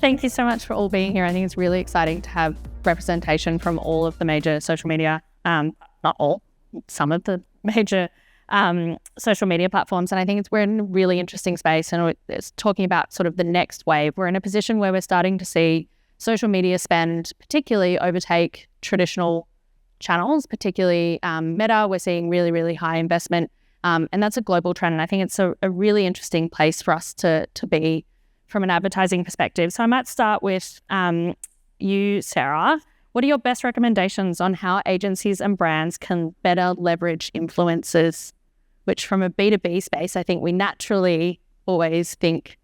Thank you so much for all being here. I think it's really exciting to have representation from all of the major social media, not all, some of the major social media platforms. And I think we're in a really interesting space, and it's talking about sort of the next wave. We're in a position where we're starting to see social media spend particularly overtake traditional channels, particularly Meta. We're seeing really, really high investment. And that's a global trend. And I think it's a really interesting place for us to be from an advertising perspective. So I might start with you, Sarah. What are your best recommendations on how agencies and brands can better leverage influencers, which from a B2B space, I think we naturally always think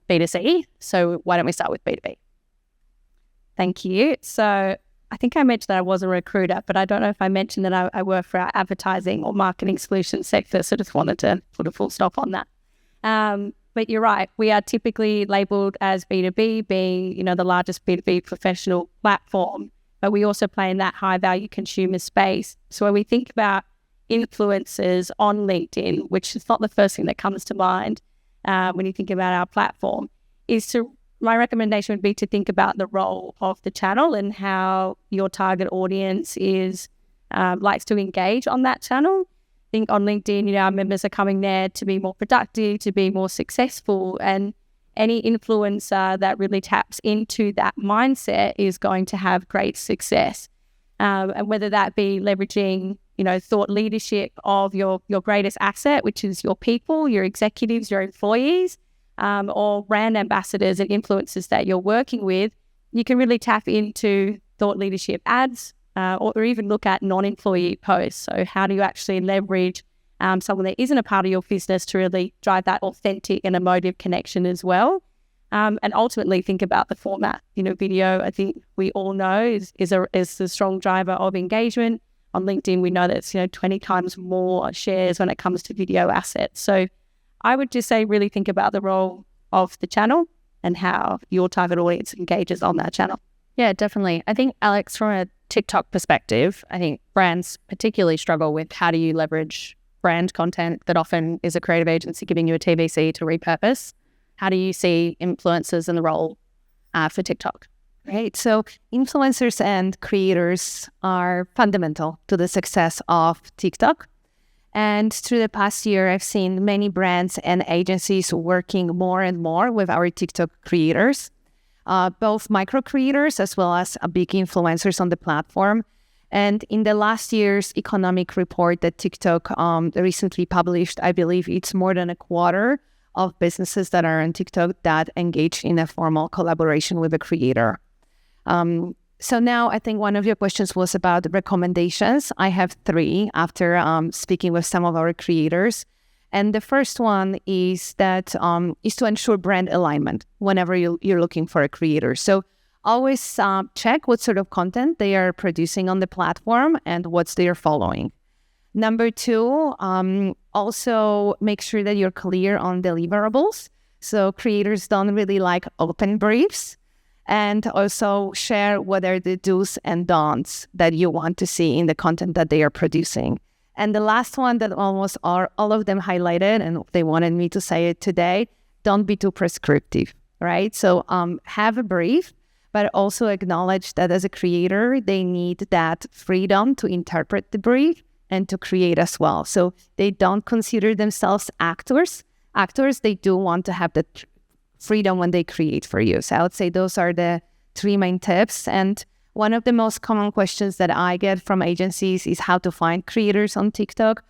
B2C. So why don't we start with B2B? Thank you. So I think I mentioned that I was a recruiter, but I don't know if I mentioned that I work for our advertising or marketing solutions sector. So just wanted to put a full stop on that. But you're right. We are typically labeled as B2B, being, the largest B2B professional platform, but we also play in that high value consumer space. So when we think about influencers on LinkedIn, which is not the first thing that comes to mind when you think about our platform, my recommendation would be to think about the role of the channel and how your target audience likes to engage on that channel. I think on LinkedIn, our members are coming there to be more productive, to be more successful, and any influencer that really taps into that mindset is going to have great success. And whether that be leveraging, thought leadership of your greatest asset, which is your people, your executives, your employees, or brand ambassadors and influencers that you're working with, you can really tap into thought leadership ads, or even look at non-employee posts. So how do you actually leverage someone that isn't a part of your business to really drive that authentic and emotive connection as well? And ultimately think about the format. Video, I think we all know is the strong driver of engagement. On LinkedIn, we know that it's 20 times more shares when it comes to video assets. So I would just say really think about the role of the channel and how your target audience engages on that channel. Yeah, definitely. I think, Alex, from a TikTok perspective, I think brands particularly struggle with how do you leverage brand content that often is a creative agency giving you a TVC to repurpose. How do you see influencers and the role for TikTok? Right. So influencers and creators are fundamental to the success of TikTok. And through the past year, I've seen many brands and agencies working more and more with our TikTok creators, both micro creators as well as big influencers on the platform. And in the last year's economic report that TikTok recently published, I believe it's more than a quarter of businesses that are on TikTok that engage in a formal collaboration with a creator. So now I think one of your questions was about recommendations. I have 3 after speaking with some of our creators. And the first one is that is to ensure brand alignment whenever you're looking for a creator. So always check what sort of content they are producing on the platform and what's they're following. Number 2, also make sure that you're clear on deliverables. So creators don't really like open briefs. And also share what are the do's and don'ts that you want to see in the content that they are producing. And the last one that almost all of them highlighted, and they wanted me to say it today, don't be too prescriptive, right? So have a brief, but also acknowledge that as a creator, they need that freedom to interpret the brief and to create as well. So they don't consider themselves actors. They do want to have the freedom when they create for you. So I would say those are the 3 main tips. And one of the most common questions that I get from agencies is how to find creators on TikTok.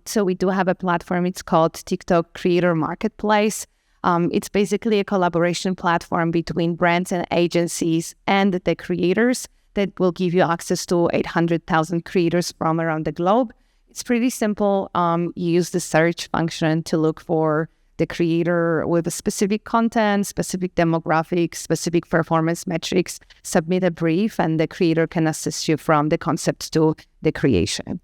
So we do have a platform. It's called TikTok Creator Marketplace. It's basically a collaboration platform between brands and agencies and the creators that will give you access to 800,000 creators from around the globe. It's pretty simple. You use the search function to look for the creator with a specific content, specific demographics, specific performance metrics, submit a brief, and the creator can assist you from the concept to the creation.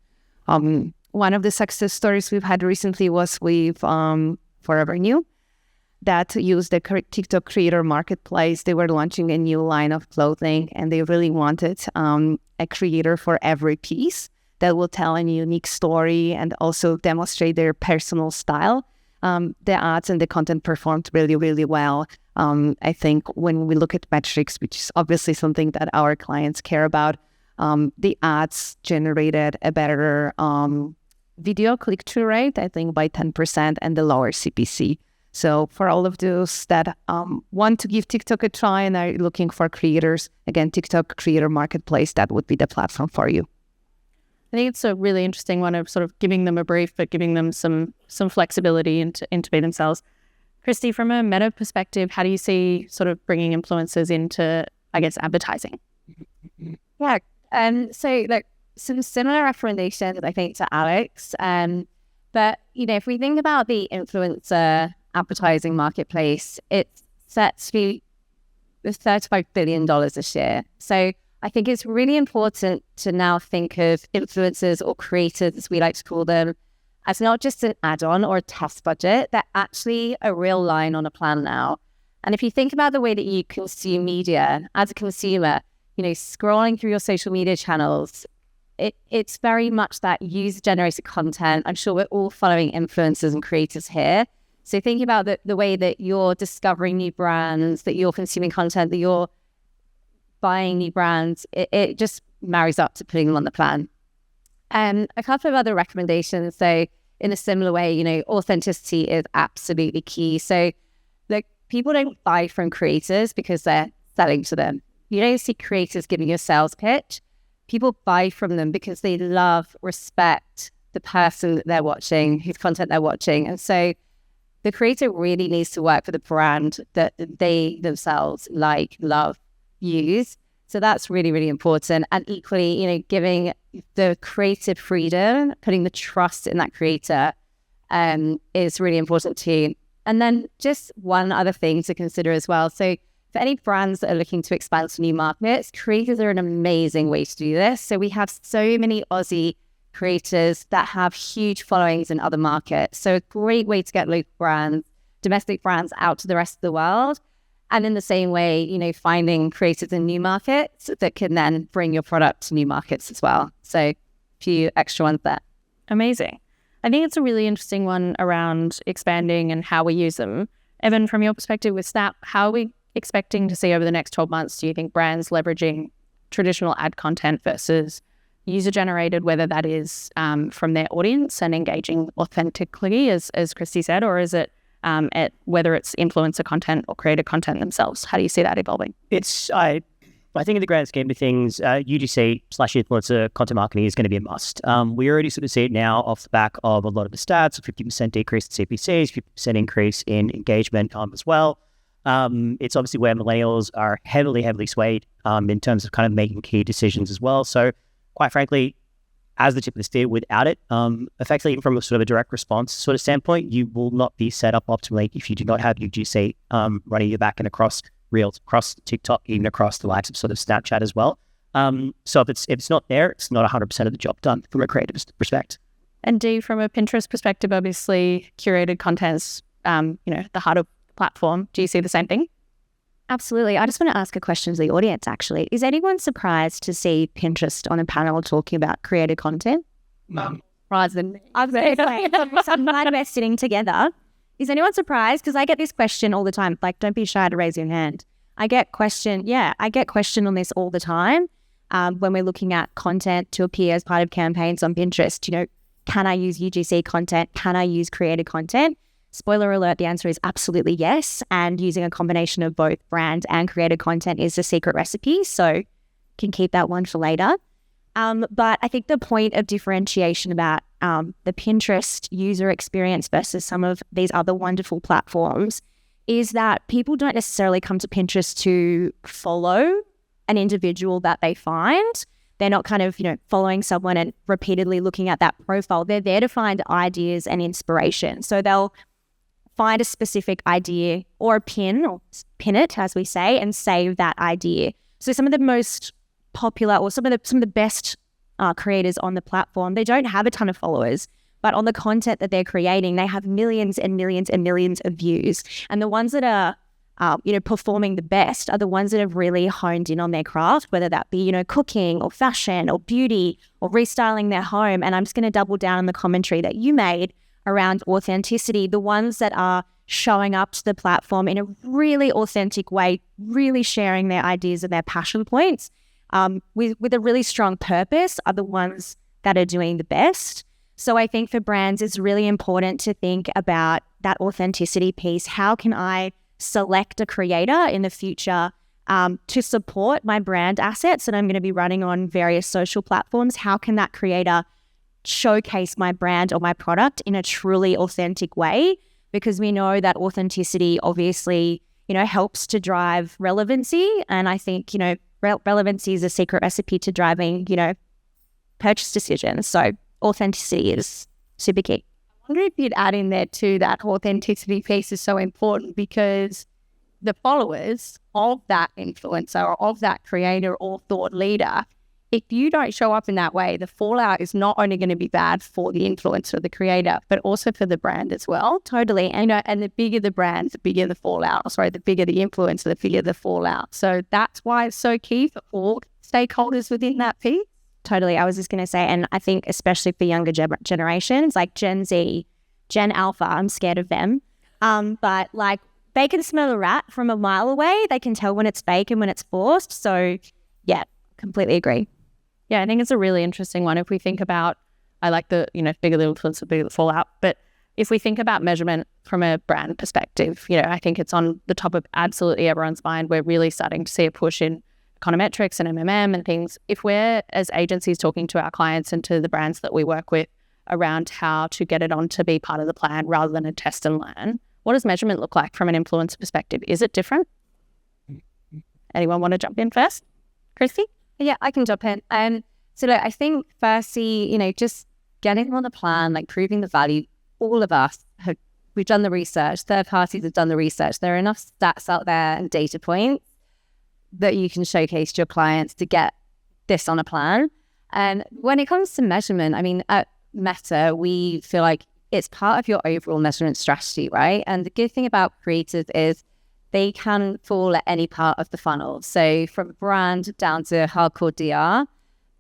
One of the success stories we've had recently was with Forever New that used the TikTok Creator Marketplace. They were launching a new line of clothing, and they really wanted a creator for every piece that will tell a unique story and also demonstrate their personal style. The ads and the content performed really, really well. I think when we look at metrics, which is obviously something that our clients care about, the ads generated a better video click-through rate, I think by 10%, and the lower CPC. So for all of those that want to give TikTok a try and are looking for creators, again, TikTok Creator Marketplace, that would be the platform for you. I think it's a really interesting one of sort of giving them a brief, but giving them some flexibility into be themselves. Christy, from a meta perspective, how do you see sort of bringing influencers into, I guess, advertising? Yeah, so like some similar recommendations, I think, to Alex. But, if we think about the influencer advertising marketplace, it's set to be $35 billion this year. So I think it's really important to now think of influencers or creators, as we like to call them, as not just an add-on or a test budget. They're actually a real line on a plan now. And if you think about the way that you consume media as a consumer, scrolling through your social media channels, it's very much that user-generated content. I'm sure we're all following influencers and creators here. So think about the way that you're discovering new brands, that you're consuming content, that you're buying new brands. It just marries up to putting them on the plan. And a couple of other recommendations. So in a similar way, authenticity is absolutely key. So like, people don't buy from creators because they're selling to them. You don't see creators giving you a sales pitch. People buy from them because they love, respect the person that they're watching, whose content they're watching. And so the creator really needs to work for the brand that they themselves like, love, use. So that's really, really important. And equally, giving the creative freedom, putting the trust in that creator is really important too. And then just one other thing to consider as well. So for any brands that are looking to expand to new markets, creators are an amazing way to do this. So we have so many Aussie creators that have huge followings in other markets. So a great way to get local brands, domestic brands out to the rest of the world. And in the same way, finding creators in new markets that can then bring your product to new markets as well. So a few extra ones there. Amazing. I think it's a really interesting one around expanding and how we use them. Evan, from your perspective with Snap, how are we expecting to see over the next 12 months, do you think brands leveraging traditional ad content versus user-generated, whether that is from their audience and engaging authentically, as Christy said, or is it whether it's influencer content or creator content themselves? How do you see that evolving? I think in the grand scheme of things, UGC/influencer content marketing is going to be a must. We already sort of see it now off the back of a lot of the stats, a 50% decrease in CPCs, 50% increase in engagement as well. It's obviously where millennials are heavily swayed in terms of kind of making key decisions as well. So quite frankly, as the tip of the spear, without it, effectively from a sort of a direct response sort of standpoint, you will not be set up optimally if you do not have UGC running your back and across Reels, across TikTok, even across the likes of sort of Snapchat as well. So if it's not there, it's not 100% of the job done from a creative perspective. And Dee, from a Pinterest perspective, obviously curated content's the heart of the platform. Do you see the same thing? Absolutely. I just want to ask a question to the audience, actually. Is anyone surprised to see Pinterest on a panel talking about created content? Rather than me. I'm glad we're sitting together. Is anyone surprised? Because I get this question all the time. Like, don't be shy to raise your hand. I get questioned on this all the time when we're looking at content to appear as part of campaigns on Pinterest. Can I use UGC content? Can I use created content? Spoiler alert, the answer is absolutely yes. And using a combination of both brand and created content is the secret recipe. So can keep that one for later. But I think the point of differentiation about the Pinterest user experience versus some of these other wonderful platforms is that people don't necessarily come to Pinterest to follow an individual that they find. They're not kind of, following someone and repeatedly looking at that profile. They're there to find ideas and inspiration. So they'll find a specific idea or pin it, as we say, and save that idea. So some of the most popular or some of the best creators on the platform, they don't have a ton of followers, but on the content that they're creating, they have millions and millions and millions of views. And the ones that are, performing the best are the ones that have really honed in on their craft, whether that be, cooking or fashion or beauty or restyling their home. And I'm just going to double down on the commentary that you made around authenticity. The ones that are showing up to the platform in a really authentic way, really sharing their ideas and their passion points with a really strong purpose are the ones that are doing the best. So I think for brands, it's really important to think about that authenticity piece. How can I select a creator in the future to support my brand assets that I'm going to be running on various social platforms? How can that creator showcase my brand or my product in a truly authentic way? Because we know that authenticity obviously, helps to drive relevancy. And I think, relevancy is a secret recipe to driving, purchase decisions. So authenticity is super key. I wonder if you'd add in there too, that authenticity piece is so important because the followers of that influencer or of that creator or thought leader, if you don't show up in that way, the fallout is not only going to be bad for the influencer or the creator, but also for the brand as well. Totally. And the bigger the brand, the bigger the fallout. The bigger the influencer, the bigger the fallout. So that's why it's so key for all stakeholders within that piece. Totally. I was just going to say, and I think especially for younger generations, like Gen Z, Gen Alpha, I'm scared of them. But like they can smell a rat from a mile away. They can tell when it's fake and when it's forced. So yeah, completely agree. Yeah, I think it's a really interesting one. If we think about, I like the, bigger the influence, bigger the fallout. But if we think about measurement from a brand perspective, I think it's on the top of absolutely everyone's mind. We're really starting to see a push in econometrics and MMM and things. If we're, as agencies, talking to our clients and to the brands that we work with around how to get it on to be part of the plan rather than a test and learn, what does measurement look like from an influencer perspective? Is it different? Anyone want to jump in first? Chrissy? Yeah, I can jump in. So look, I think firstly, just getting on the plan, like proving the value, all of us we've done the research, third parties have done the research. There are enough stats out there and data points that you can showcase to your clients to get this on a plan. And when it comes to measurement, I mean, at Meta, we feel like it's part of your overall measurement strategy, right? And the good thing about creators is they can fall at any part of the funnel. So from brand down to hardcore DR,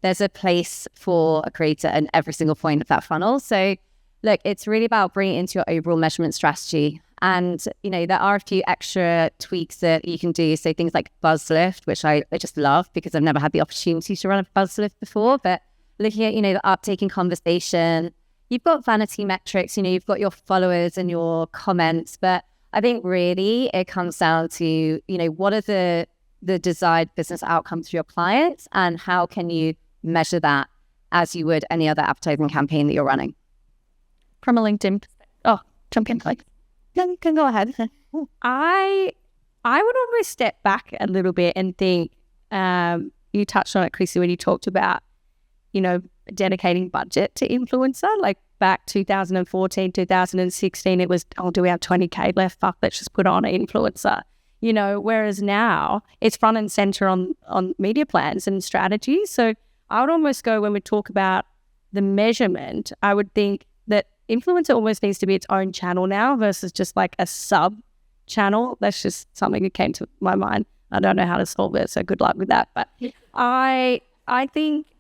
there's a place for a creator in every single point of that funnel. So look, it's really about bringing it into your overall measurement strategy. And, there are a few extra tweaks that you can do. So things like buzz lift, which I just love because I've never had the opportunity to run a buzz lift before. But looking at, the uptake in conversation, you've got vanity metrics, you've got your followers and your comments. But I think really it comes down to, what are the desired business outcomes for your clients and how can you measure that as you would any other advertising campaign that you're running? From a LinkedIn perspective. Jump in, like. Yeah, you can go ahead. I would almost step back a little bit and think, you touched on it, Chrissy, when you talked about, dedicating budget to influencer. Like back 2014, 2016, it was, do we have 20K left? Fuck, let's just put on an influencer. Whereas now it's front and center on media plans and strategies. So I would almost go, when we talk about the measurement, I would think that influencer almost needs to be its own channel now versus just like a sub channel. That's just something that came to my mind. I don't know how to solve it, so good luck with that. But I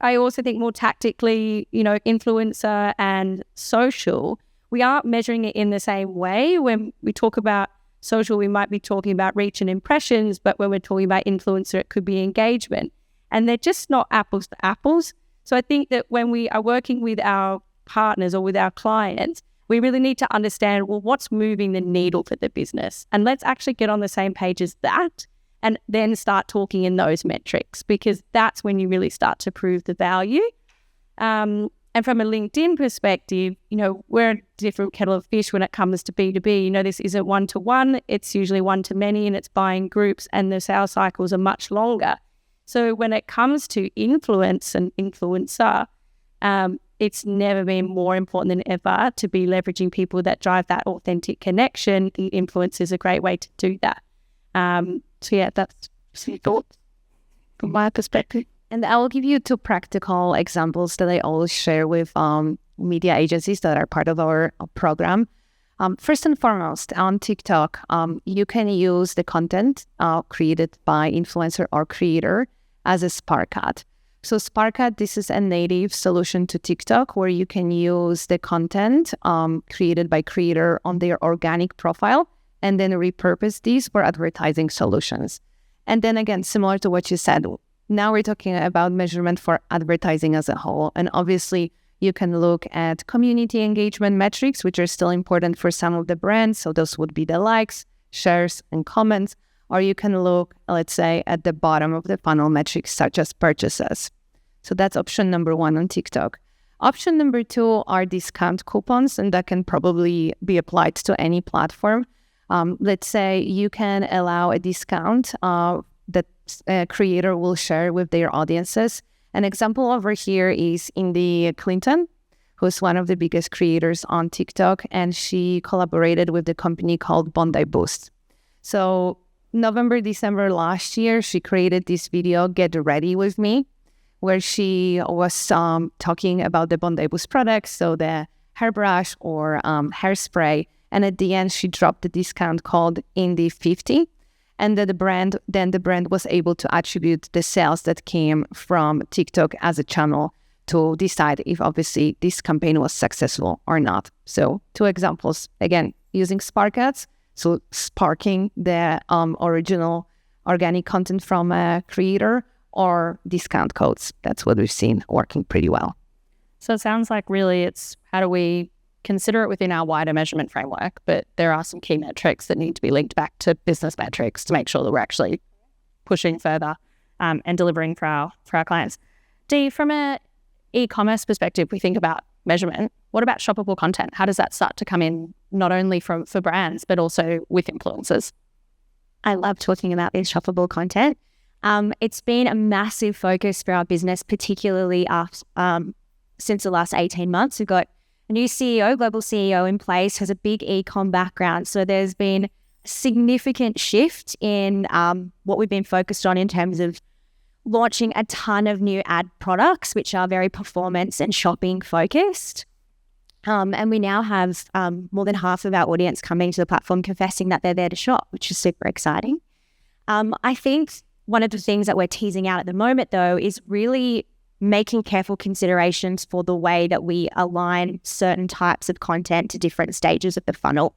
also think more tactically, influencer and social, we aren't measuring it in the same way. When we talk about social, we might be talking about reach and impressions, but when we're talking about influencer, it could be engagement. And they're just not apples to apples. So I think that when we are working with our partners or with our clients, we really need to understand, well, what's moving the needle for the business? And let's actually get on the same page as that and then start talking in those metrics, because that's when you really start to prove the value. And from a LinkedIn perspective, we're a different kettle of fish when it comes to B2B. This isn't one-to-one, it's usually one-to-many, and it's buying groups, and the sales cycles are much longer. So when it comes to influence and influencer, it's never been more important than ever to be leveraging people that drive that authentic connection. The influence is a great way to do that. So yeah, that's some thoughts from my perspective. And I will give you two practical examples that I always share with media agencies that are part of our program. First and foremost, on TikTok, you can use the content created by influencer or creator as a Spark ad. So Spark ad, this is a native solution to TikTok where you can use the content created by creator on their organic profile and then repurpose these for advertising solutions. And then again, similar to what you said, now we're talking about measurement for advertising as a whole. And obviously, you can look at community engagement metrics, which are still important for some of the brands. So those would be the likes, shares, and comments. Or you can look, let's say, at the bottom of the funnel metrics, such as purchases. So that's option number 1 on TikTok. Option number 2 are discount coupons, and that can probably be applied to any platform. Let's say you can allow a discount that a creator will share with their audiences. An example over here is Indy Clinton, who's one of the biggest creators on TikTok, and she collaborated with the company called Bondi Boost. So November, December last year, she created this video, Get Ready With Me, where she was talking about the Bondi Boost products, so the hairbrush or hairspray. And at the end, she dropped the discount called Indy50. And the brand was able to attribute the sales that came from TikTok as a channel to decide if obviously this campaign was successful or not. So 2 examples, again, using Spark Ads, so sparking the original organic content from a creator, or discount codes. That's what we've seen working pretty well. So it sounds like really it's how do we consider it within our wider measurement framework, but there are some key metrics that need to be linked back to business metrics to make sure that we're actually pushing further and delivering for our clients. Dee, from an e-commerce perspective, we think about measurement. What about shoppable content? How does that start to come in not only for brands, but also with influencers? I love talking about this shoppable content. It's been a massive focus for our business, particularly after, since the last 18 months. We've got a new CEO, global CEO in place, has a big e-com background. So there's been a significant shift in what we've been focused on in terms of launching a ton of new ad products, which are very performance and shopping focused. And we now have more than half of our audience coming to the platform confessing that they're there to shop, which is super exciting. I think one of the things that we're teasing out at the moment, though, is really making careful considerations for the way that we align certain types of content to different stages of the funnel.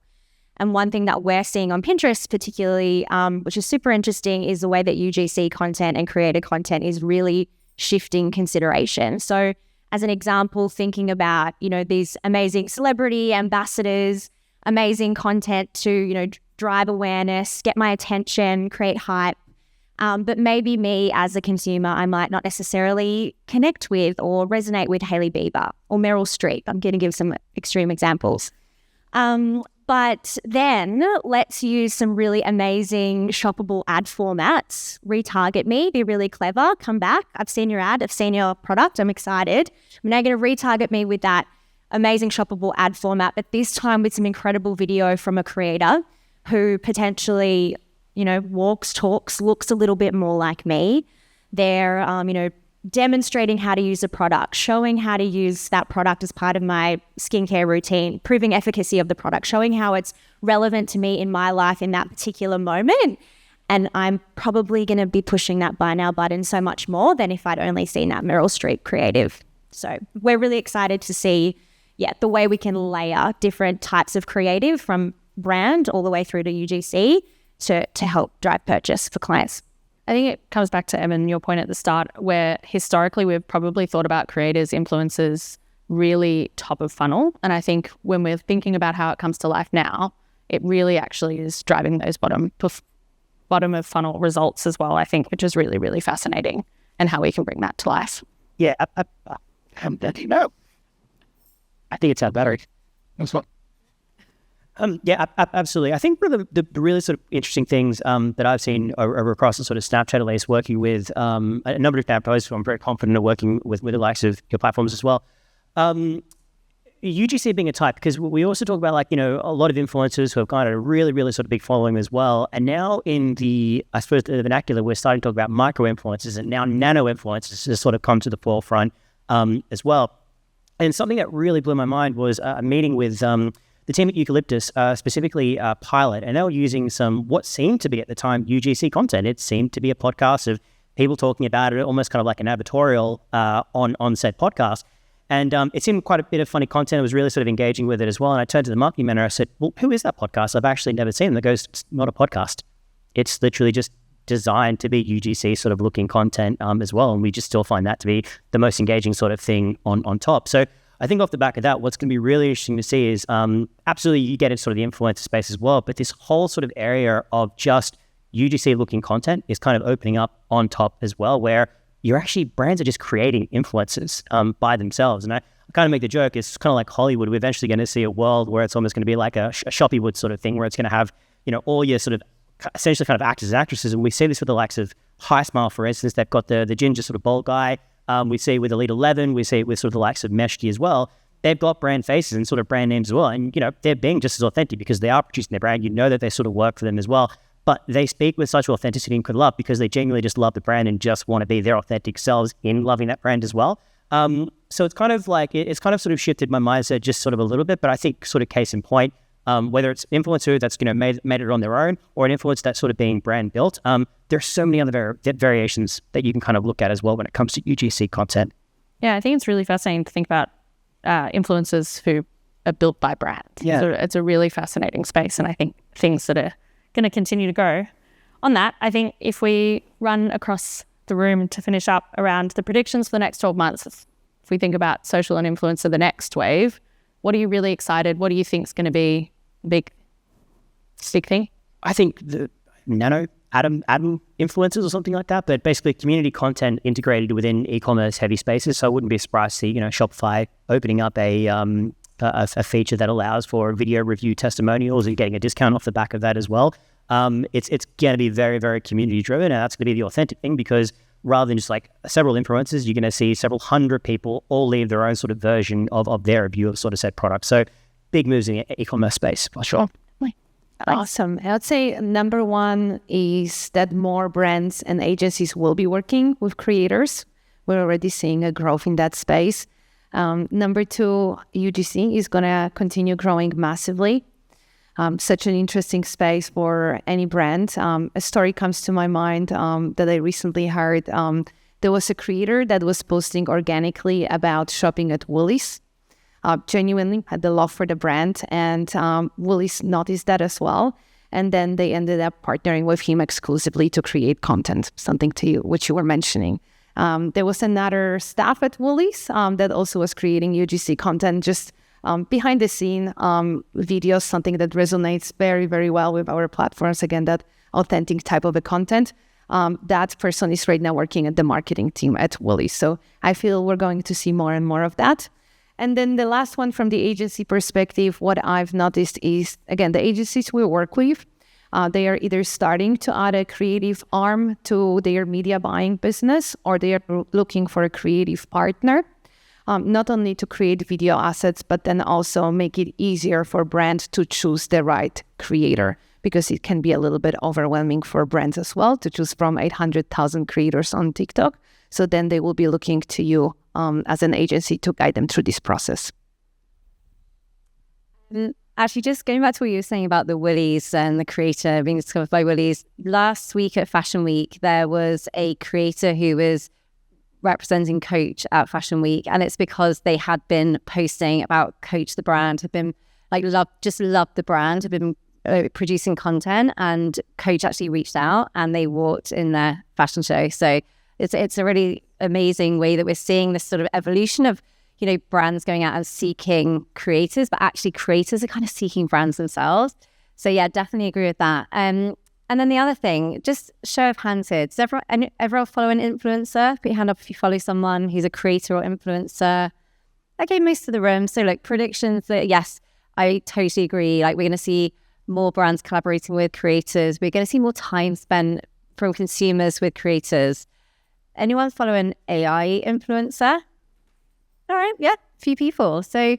And one thing that we're seeing on Pinterest particularly, which is super interesting, is the way that UGC content and creator content is really shifting consideration. So as an example, thinking about, these amazing celebrity ambassadors, amazing content to, drive awareness, get my attention, create hype. But maybe me as a consumer, I might not necessarily connect with or resonate with Hailey Bieber or Meryl Streep. I'm going to give some extreme examples. But then let's use some really amazing shoppable ad formats. Retarget me, be really clever, come back. I've seen your ad, I've seen your product, I'm excited. I'm now going to retarget me with that amazing shoppable ad format, but this time with some incredible video from a creator who potentially walks, talks, looks a little bit more like me. They're, demonstrating how to use a product, showing how to use that product as part of my skincare routine, proving efficacy of the product, showing how it's relevant to me in my life in that particular moment. And I'm probably going to be pushing that buy now button so much more than if I'd only seen that Meryl Streep creative. So we're really excited to see, the way we can layer different types of creative from brand all the way through to UGC to help drive purchase for clients. I think it comes back to, Evan, your point at the start, where historically we've probably thought about creators, influencers really top of funnel. And I think when we're thinking about how it comes to life now, it really actually is driving those bottom of funnel results as well, I think, which is really, really fascinating, and how we can bring that to life. Yeah, I think it's our battery. That's what. Absolutely. I think one of the really sort of interesting things that I've seen over across the sort of Snapchat, at least working with a number of advertisers who I'm very confident of working with the likes of your platforms as well. UGC being a type, because we also talk about a lot of influencers who have got a really, really sort of big following as well. And now in the vernacular, we're starting to talk about micro influencers, and now nano influencers has sort of come to the forefront as well. And something that really blew my mind was a meeting with the team at Eucalyptus, specifically Pilot, and they were using some what seemed to be at the time UGC content. It seemed to be a podcast of people talking about it, almost kind of like an advertorial on said podcast. And it seemed quite a bit of funny content. I was really sort of engaging with it as well. And I turned to the marketing manager. I said, well, who is that podcast? I've actually never seen them. It goes, it's not a podcast. It's literally just designed to be UGC sort of looking content as well. And we just still find that to be the most engaging sort of thing on top. So I think off the back of that, what's going to be really interesting to see is absolutely you get into sort of the influencer space as well. But this whole sort of area of just UGC looking content is kind of opening up on top as well, where brands are just creating influencers by themselves. And I kind of make the joke, it's kind of like Hollywood. We're eventually going to see a world where it's almost going to be like a Shoppywood sort of thing, where it's going to have, all your sort of essentially kind of actors and actresses. And we see this with the likes of High Smile, for instance. They've got the ginger sort of bald guy. We see it with Elite 11. We see it with sort of the likes of Meshki as well. They've got brand faces and sort of brand names as well. And, they're being just as authentic because they are producing their brand. That they sort of work for them as well. But they speak with such authenticity and love because they genuinely just love the brand and just want to be their authentic selves in loving that brand as well. So it's kind of like, it's kind of sort of shifted my mindset just sort of a little bit, but I think sort of case in point, whether it's influencer that's, made it on their own or an influencer that's sort of being brand built, there's so many other variations that you can kind of look at as well when it comes to UGC content. Yeah, I think it's really fascinating to think about influencers who are built by brands. Yeah. So it's a really fascinating space, and I think things that are going to continue to go. On that, I think if we run across the room to finish up around the predictions for the next 12 months, if we think about social and influencer, the next wave, what are you really excited? What do you think is going to be a big thing? I think the atom influencers or something like that, but basically community content integrated within e-commerce heavy spaces. So I wouldn't be surprised to see, Shopify opening up a feature that allows for video review testimonials and getting a discount off the back of that as well. It's going to be very, very community driven, and that's going to be the authentic thing, because rather than just like several influencers, you're going to see several hundred people all leave their own sort of version of their review of sort of said product. So big moves in the e-commerce space for sure. Awesome. I would say number one is that more brands and agencies will be working with creators. We're already seeing a growth in that space. Number two, UGC is going to continue growing massively. Such an interesting space for any brand. A story comes to my mind that I recently heard. There was a creator that was posting organically about shopping at Woolies. Genuinely had the love for the brand, and Woolies noticed that as well. And then they ended up partnering with him exclusively to create content, something to you, which you were mentioning. There was another staff at Woolies that also was creating UGC content, just behind the scene videos, something that resonates very, very well with our platforms. Again, that authentic type of a content. That person is right now working at the marketing team at Woolies. So I feel we're going to see more and more of that. And then the last one from the agency perspective, what I've noticed is, again, the agencies we work with, they are either starting to add a creative arm to their media buying business, or they are looking for a creative partner, not only to create video assets, but then also make it easier for brands to choose the right creator, because it can be a little bit overwhelming for brands as well to choose from 800,000 creators on TikTok. So then they will be looking to you as an agency to guide them through this process. Actually, just going back to what you were saying about the Woolies and the creator being discovered by Woolies, last week at Fashion Week, there was a creator who was representing Coach at Fashion Week, and it's because they had been posting about Coach the brand, had been loved the brand, had been producing content, and Coach actually reached out and they walked in their fashion show. So it's a really amazing way that we're seeing this sort of evolution of, brands going out and seeking creators, but actually creators are kind of seeking brands themselves. So yeah, definitely agree with that. And then the other thing, just show of hands here. Does everyone follow an influencer? Put your hand up if you follow someone who's a creator or influencer. Okay, most of the room. So predictions, yes, I totally agree. We're going to see more brands collaborating with creators. We're going to see more time spent from consumers with creators. Anyone follow an AI influencer? All right, yeah, a few people. So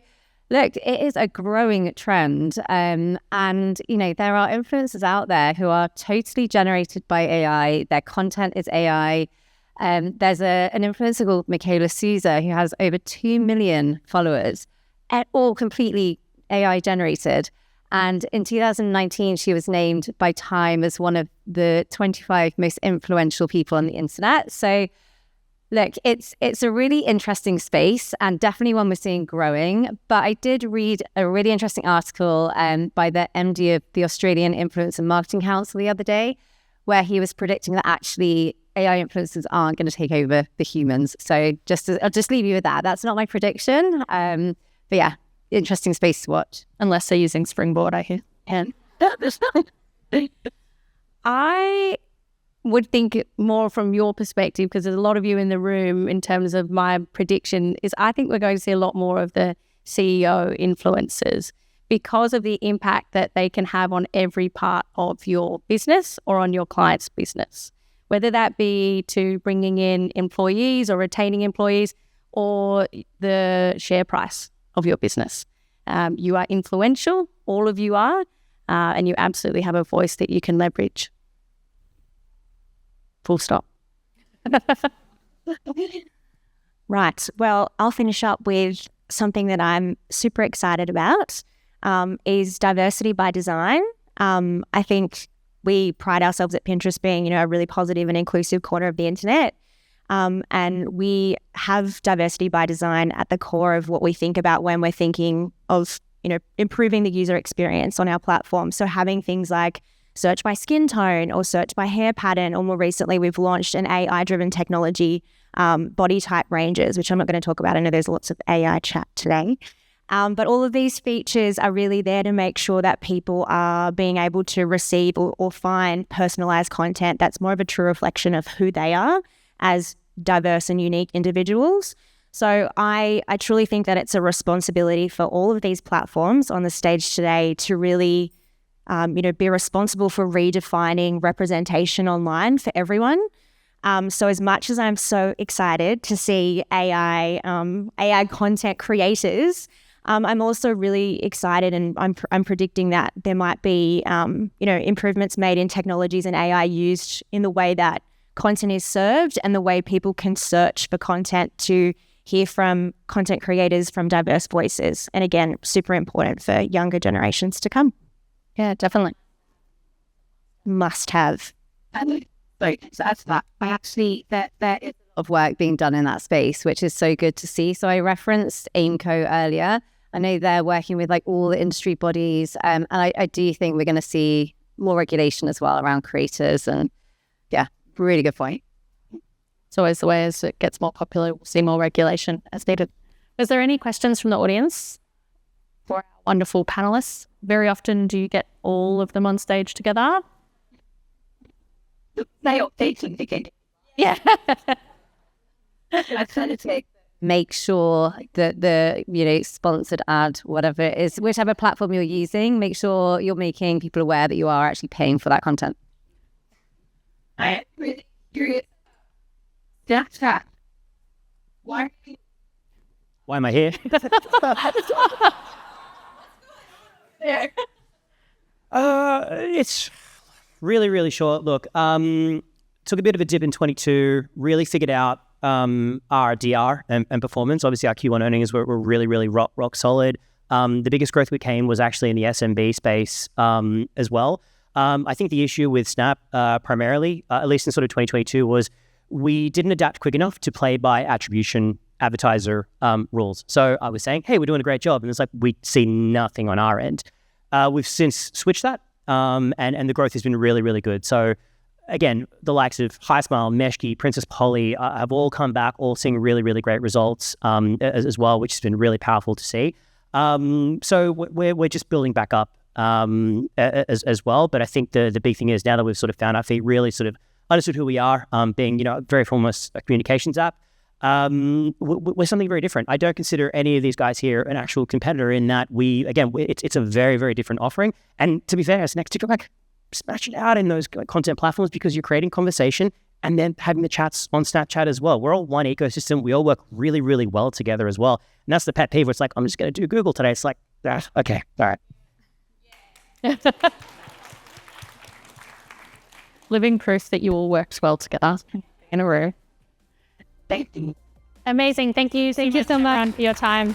look, it is a growing trend. And, there are influencers out there who are totally generated by AI. Their content is AI. There's an influencer called Michaela Souza who has over 2 million followers, all completely AI generated. And in 2019, she was named by Time as one of the 25 most influential people on the internet. So Look, it's a really interesting space and definitely one we're seeing growing. But I did read a really interesting article by the MD of the Australian Influencer Marketing Council the other day, where he was predicting that actually AI influencers aren't going to take over the humans. So I'll just leave you with that. That's not my prediction. But yeah, interesting space to watch. Unless they're using Springboard, I hear. And I would think more from your perspective, because there's a lot of you in the room, in terms of my prediction, is I think we're going to see a lot more of the CEO influencers because of the impact that they can have on every part of your business or on your client's business, whether that be to bringing in employees or retaining employees or the share price of your business. You are influential, all of you are, and you absolutely have a voice that you can leverage. Full stop. Right. Well, I'll finish up with something that I'm super excited about, is diversity by design. I think we pride ourselves at Pinterest being, a really positive and inclusive corner of the internet. And we have diversity by design at the core of what we think about when we're thinking of, improving the user experience on our platform. So having things like search by skin tone or search by hair pattern, or more recently, we've launched an AI-driven technology, body type ranges, which I'm not going to talk about. I know there's lots of AI chat today. But all of these features are really there to make sure that people are being able to receive or find personalized content that's more of a true reflection of who they are as diverse and unique individuals. So I truly think that it's a responsibility for all of these platforms on the stage today to really be responsible for redefining representation online for everyone. So as much as I'm so excited to see AI content creators, I'm also really excited, and I'm predicting that there might be improvements made in technologies and AI used in the way that content is served and the way people can search for content to hear from content creators from diverse voices. And again, super important for younger generations to come. Yeah, definitely. Must have. That's that. I actually, there is a lot of work being done in that space, which is so good to see. So I referenced AIMCO earlier. I know they're working with all the industry bodies, and I do think we're going to see more regulation as well around creators. And yeah, really good point. It's always the way, as it gets more popular, we'll see more regulation as needed. Is there any questions from the audience for our wonderful panelists? Very often, do you get all of them on stage together? They update again. Yeah. I try to make sure that the sponsored ad, whatever it is, whichever platform you're using, make sure you're making people aware that you are actually paying for that content. I'm really curious. Snapchat. Why am I here? It's really, really short. Look, took a bit of a dip in 22, really figured out our DR and performance. Obviously, our Q1 earnings were really, really rock solid. The biggest growth we came was actually in the SMB space as well. I think the issue with Snap primarily, at least in sort of 2022, was we didn't adapt quick enough to play by attribution advertiser rules. So I was saying, hey, we're doing a great job. And it's like, we see nothing on our end. We've since switched that. And the growth has been really, really good. So again, the likes of HighSmile, Meshki, Princess Polly have all come back, all seeing really, really great results as well, which has been really powerful to see. So we're just building back up as well. But I think the big thing is, now that we've sort of found our feet, really sort of understood who we are, being a very foremost communications app, we're something very different. I don't consider any of these guys here an actual competitor in that it's a very, very different offering. And to be fair, it's next to smash it out in those content platforms, because you're creating conversation and then having the chats on Snapchat as well. We're all one ecosystem. We all work really, really well together as well. And that's the pet peeve where it's like, I'm just going to do Google today. It's like, okay, all right. Living proof that you all worked well together in a row. thank you? Amazing. Thank you so much for your time.